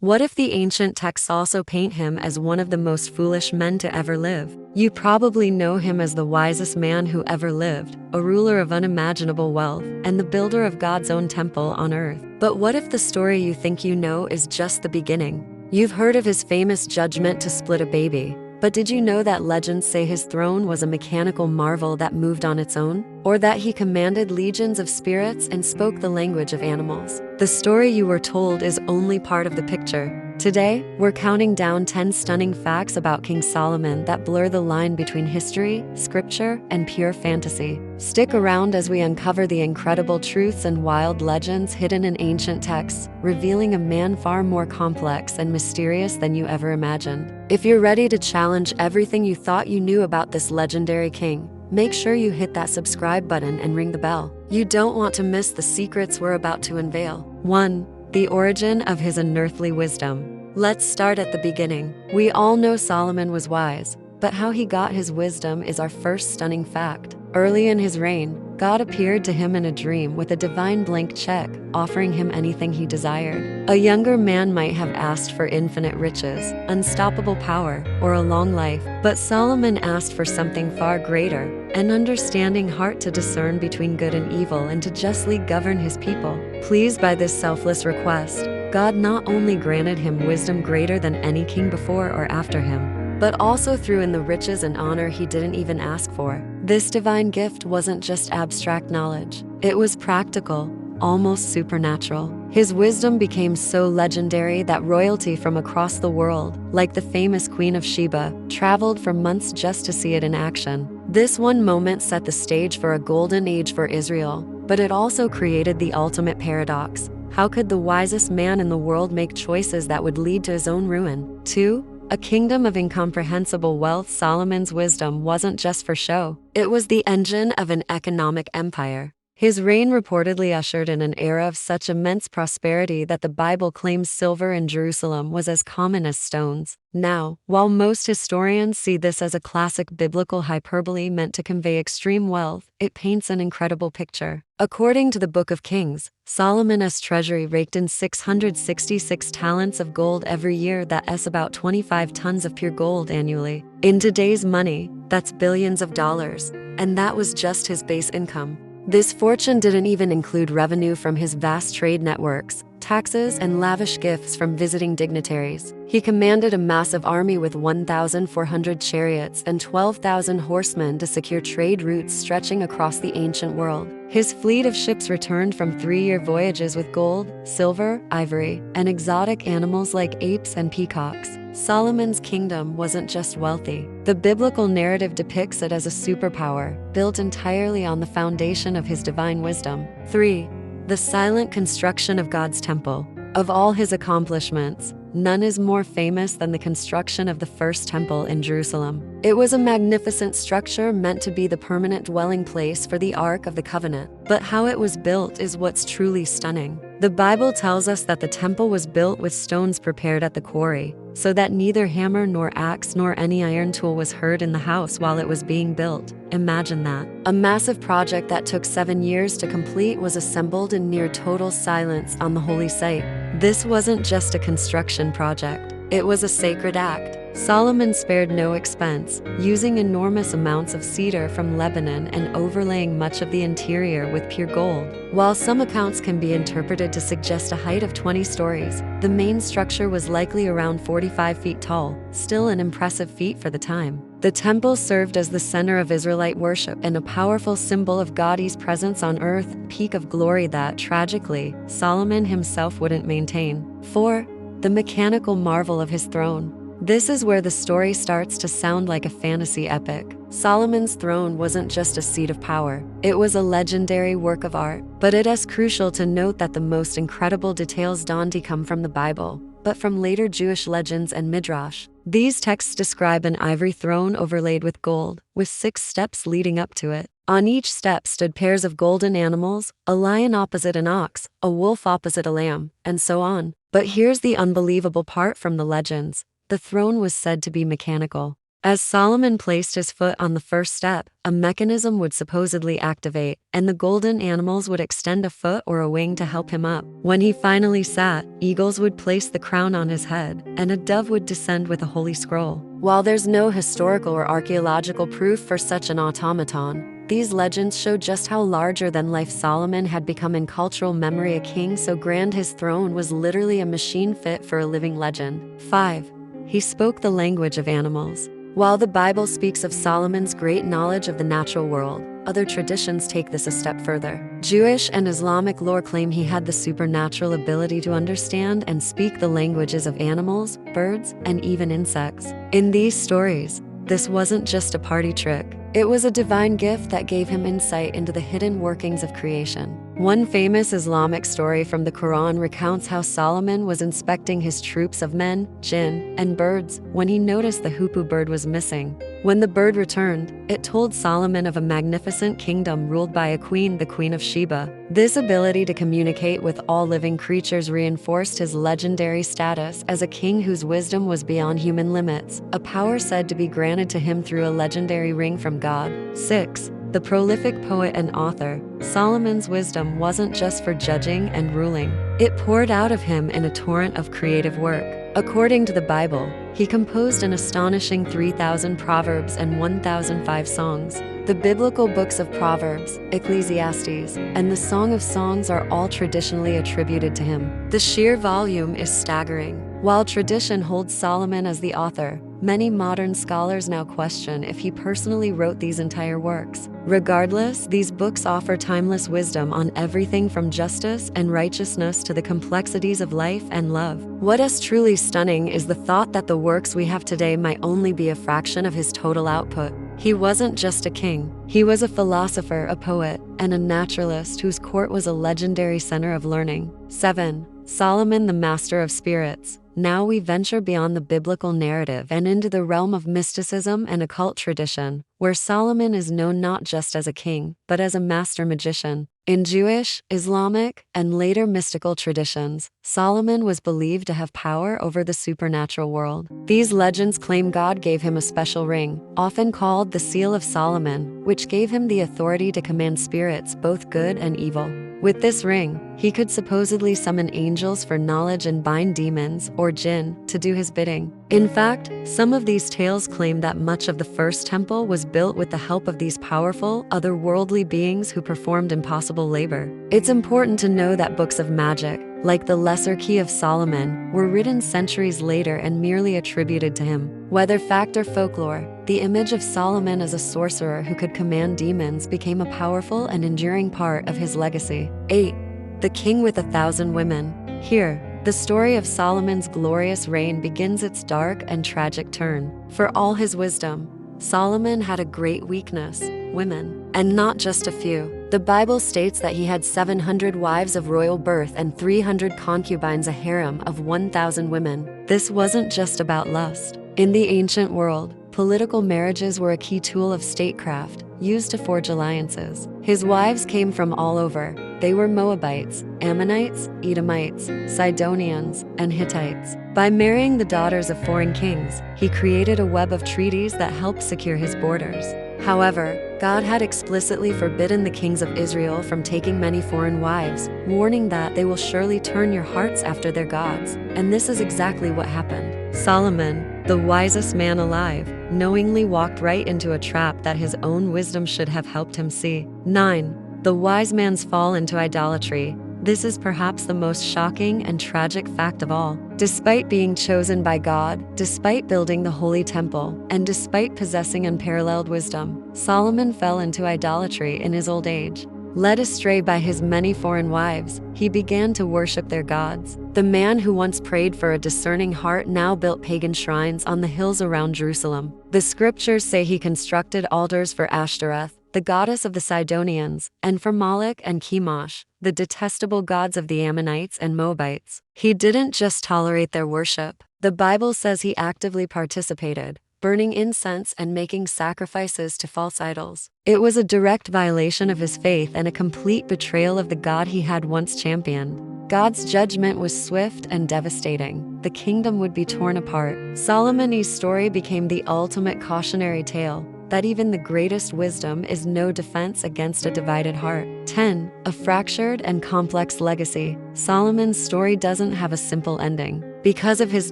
What if the ancient texts also paint him as one of the most foolish men to ever live? You probably know him as the wisest man who ever lived, a ruler of unimaginable wealth, and the builder of God's own temple on earth. But what if the story you think you know is just the beginning? You've heard of his famous judgment to split a baby, but did you know that legends say his throne was a mechanical marvel that moved on its own? Or that he commanded legions of spirits and spoke the language of animals? The story you were told is only part of the picture. Today, we're counting down 10 stunning facts about King Solomon that blur the line between history, scripture, and pure fantasy. Stick around as we uncover the incredible truths and wild legends hidden in ancient texts, revealing a man far more complex and mysterious than you ever imagined. If you're ready to challenge everything you thought you knew about this legendary king, make sure you hit that subscribe button and ring the bell. You don't want to miss the secrets we're about to unveil. 1. The origin of his unearthly wisdom. Let's start at the beginning. We all know Solomon was wise, but how he got his wisdom is our first stunning fact. Early in his reign, God appeared to him in a dream with a divine blank check, offering him anything he desired. A younger man might have asked for infinite riches, unstoppable power, or a long life, but Solomon asked for something far greater, an understanding heart to discern between good and evil and to justly govern his people. Pleased by this selfless request, God not only granted him wisdom greater than any king before or after him, but also threw in the riches and honor he didn't even ask for. This divine gift wasn't just abstract knowledge. It was practical, almost supernatural. His wisdom became so legendary that royalty from across the world, like the famous Queen of Sheba, traveled for months just to see it in action. This one moment set the stage for a golden age for Israel, but it also created the ultimate paradox. How could the wisest man in the world make choices that would lead to his own ruin? 2. A kingdom of incomprehensible wealth. Solomon's wisdom wasn't just for show. It was the engine of an economic empire. His reign reportedly ushered in an era of such immense prosperity that the Bible claims silver in Jerusalem was as common as stones. Now, while most historians see this as a classic biblical hyperbole meant to convey extreme wealth, it paints an incredible picture. According to the Book of Kings, Solomon's treasury raked in 666 talents of gold every year. That's about 25 tons of pure gold annually. In today's money, that's billions of dollars, and that was just his base income. This fortune didn't even include revenue from his vast trade networks, taxes, and lavish gifts from visiting dignitaries. He commanded a massive army with 1,400 chariots and 12,000 horsemen to secure trade routes stretching across the ancient world. His fleet of ships returned from 3-year voyages with gold, silver, ivory, and exotic animals like apes and peacocks. Solomon's kingdom wasn't just wealthy. The biblical narrative depicts it as a superpower, built entirely on the foundation of his divine wisdom. 3. The silent construction of God's temple. Of all his accomplishments, none is more famous than the construction of the first temple in Jerusalem. It was a magnificent structure meant to be the permanent dwelling place for the Ark of the Covenant. But how it was built is what's truly stunning. The Bible tells us that the temple was built with stones prepared at the quarry, so that neither hammer nor axe nor any iron tool was heard in the house while it was being built. Imagine that. A massive project that took 7 years to complete was assembled in near total silence on the holy site. This wasn't just a construction project. It was a sacred act. Solomon spared no expense, using enormous amounts of cedar from Lebanon and overlaying much of the interior with pure gold. While some accounts can be interpreted to suggest a height of 20 stories, the main structure was likely around 45 feet tall, still an impressive feat for the time. The temple served as the center of Israelite worship and a powerful symbol of God's presence on earth, peak of glory that, tragically, Solomon himself wouldn't maintain. 4. The mechanical marvel of his throne. This is where the story starts to sound like a fantasy epic. Solomon's throne wasn't just a seat of power. It was a legendary work of art. But it is crucial to note that the most incredible details don't come from the Bible, but from later Jewish legends and midrash. These texts describe an ivory throne overlaid with gold, with 6 steps leading up to it. On each step stood pairs of golden animals, a lion opposite an ox, a wolf opposite a lamb, and so on. But here's the unbelievable part from the legends. The throne was said to be mechanical. As Solomon placed his foot on the first step, a mechanism would supposedly activate, and the golden animals would extend a foot or a wing to help him up. When he finally sat, eagles would place the crown on his head, and a dove would descend with a holy scroll. While there's no historical or archaeological proof for such an automaton, these legends show just how larger-than-life Solomon had become in cultural memory. A king so grand his throne was literally a machine fit for a living legend. 5. He spoke the language of animals. While the Bible speaks of Solomon's great knowledge of the natural world, other traditions take this a step further. Jewish and Islamic lore claim he had the supernatural ability to understand and speak the languages of animals, birds, and even insects. In these stories, this wasn't just a party trick. It was a divine gift that gave him insight into the hidden workings of creation. One famous Islamic story from the Quran recounts how Solomon was inspecting his troops of men, jinn, and birds when he noticed the hoopoe bird was missing. When the bird returned, it told Solomon of a magnificent kingdom ruled by a queen, the Queen of Sheba. This ability to communicate with all living creatures reinforced his legendary status as a king whose wisdom was beyond human limits, a power said to be granted to him through a legendary ring from God. 6. The prolific poet and author, Solomon's wisdom wasn't just for judging and ruling. It poured out of him in a torrent of creative work. According to the Bible, he composed an astonishing 3,000 proverbs and 1,005 songs. The biblical books of Proverbs, Ecclesiastes, and the Song of Songs are all traditionally attributed to him. The sheer volume is staggering. While tradition holds Solomon as the author, many modern scholars now question if he personally wrote these entire works. Regardless, these books offer timeless wisdom on everything from justice and righteousness to the complexities of life and love. What is truly stunning is the thought that the works we have today might only be a fraction of his total output. He wasn't just a king. He was a philosopher, a poet, and a naturalist whose court was a legendary center of learning. 7. Solomon, the master of spirits. Now we venture beyond the biblical narrative and into the realm of mysticism and occult tradition, where Solomon is known not just as a king, but as a master magician. In Jewish, Islamic, and later mystical traditions, Solomon was believed to have power over the supernatural world. These legends claim God gave him a special ring, often called the Seal of Solomon, which gave him the authority to command spirits, both good and evil. With this ring, he could supposedly summon angels for knowledge and bind demons, or jinn, to do his bidding. In fact, some of these tales claim that much of the first temple was built with the help of these powerful, otherworldly beings who performed impossible labor. It's important to know that books of magic, like the Lesser Key of Solomon, were written centuries later and merely attributed to him. Whether fact or folklore, the image of Solomon as a sorcerer who could command demons became a powerful and enduring part of his legacy. 8. The King with 1,000 Women. Here, the story of Solomon's glorious reign begins its dark and tragic turn. For all his wisdom, Solomon had a great weakness: women. And not just a few. The Bible states that he had 700 wives of royal birth and 300 concubines, a harem of 1,000 women. This wasn't just about lust. In the ancient world, political marriages were a key tool of statecraft, used to forge alliances. His wives came from all over. They were Moabites, Ammonites, Edomites, Sidonians, and Hittites. By marrying the daughters of foreign kings, he created a web of treaties that helped secure his borders. However, God had explicitly forbidden the kings of Israel from taking many foreign wives, warning that they will surely turn your hearts after their gods. And this is exactly what happened. Solomon, the wisest man alive, knowingly walked right into a trap that his own wisdom should have helped him see. 9. The wise man's fall into idolatry. This is perhaps the most shocking and tragic fact of all. Despite being chosen by God, despite building the holy temple, and despite possessing unparalleled wisdom, Solomon fell into idolatry in his old age. Led astray by his many foreign wives, he began to worship their gods. The man who once prayed for a discerning heart now built pagan shrines on the hills around Jerusalem. The scriptures say he constructed altars for Ashtoreth, the goddess of the Sidonians, and for Moloch and Chemosh, the detestable gods of the Ammonites and Moabites. He didn't just tolerate their worship. The Bible says he actively participated, burning incense and making sacrifices to false idols. It was a direct violation of his faith and a complete betrayal of the God he had once championed. God's judgment was swift and devastating. The kingdom would be torn apart. Solomon's story became the ultimate cautionary tale that even the greatest wisdom is no defense against a divided heart. 10. A fractured and complex legacy. Solomon's story doesn't have a simple ending. Because of his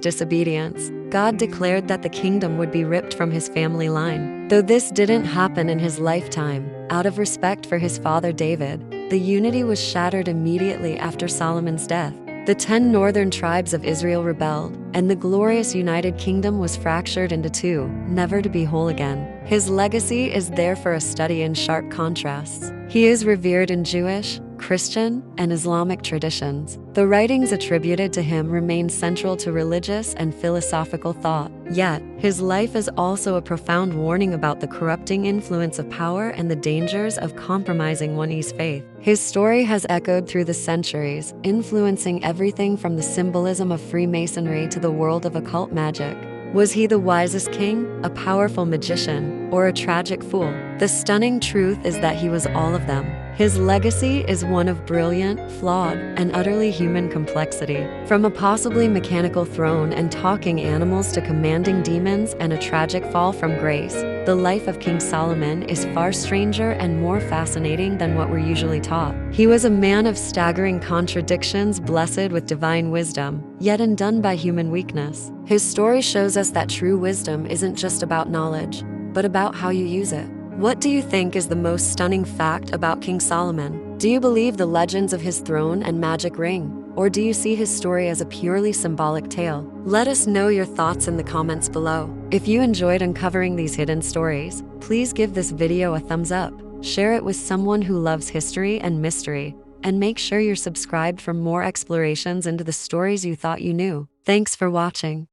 disobedience, God declared that the kingdom would be ripped from his family line. Though this didn't happen in his lifetime, out of respect for his father David, the unity was shattered immediately after Solomon's death. The 10 northern tribes of Israel rebelled, and the glorious united kingdom was fractured into two, never to be whole again. His legacy is there for a study in sharp contrasts. He is revered in Jewish, Christian, and Islamic traditions. The writings attributed to him remain central to religious and philosophical thought. Yet, his life is also a profound warning about the corrupting influence of power and the dangers of compromising one's faith. His story has echoed through the centuries, influencing everything from the symbolism of Freemasonry to the world of occult magic. Was he the wisest king, a powerful magician, or a tragic fool? The stunning truth is that he was all of them. His legacy is one of brilliant, flawed, and utterly human complexity. From a possibly mechanical throne and talking animals to commanding demons and a tragic fall from grace, the life of King Solomon is far stranger and more fascinating than what we're usually taught. He was a man of staggering contradictions, blessed with divine wisdom, yet undone by human weakness. His story shows us that true wisdom isn't just about knowledge, but about how you use it. What do you think is the most stunning fact about King Solomon? Do you believe the legends of his throne and magic ring? Or do you see his story as a purely symbolic tale? Let us know your thoughts in the comments below. If you enjoyed uncovering these hidden stories, please give this video a thumbs up, share it with someone who loves history and mystery, and make sure you're subscribed for more explorations into the stories you thought you knew. Thanks for watching.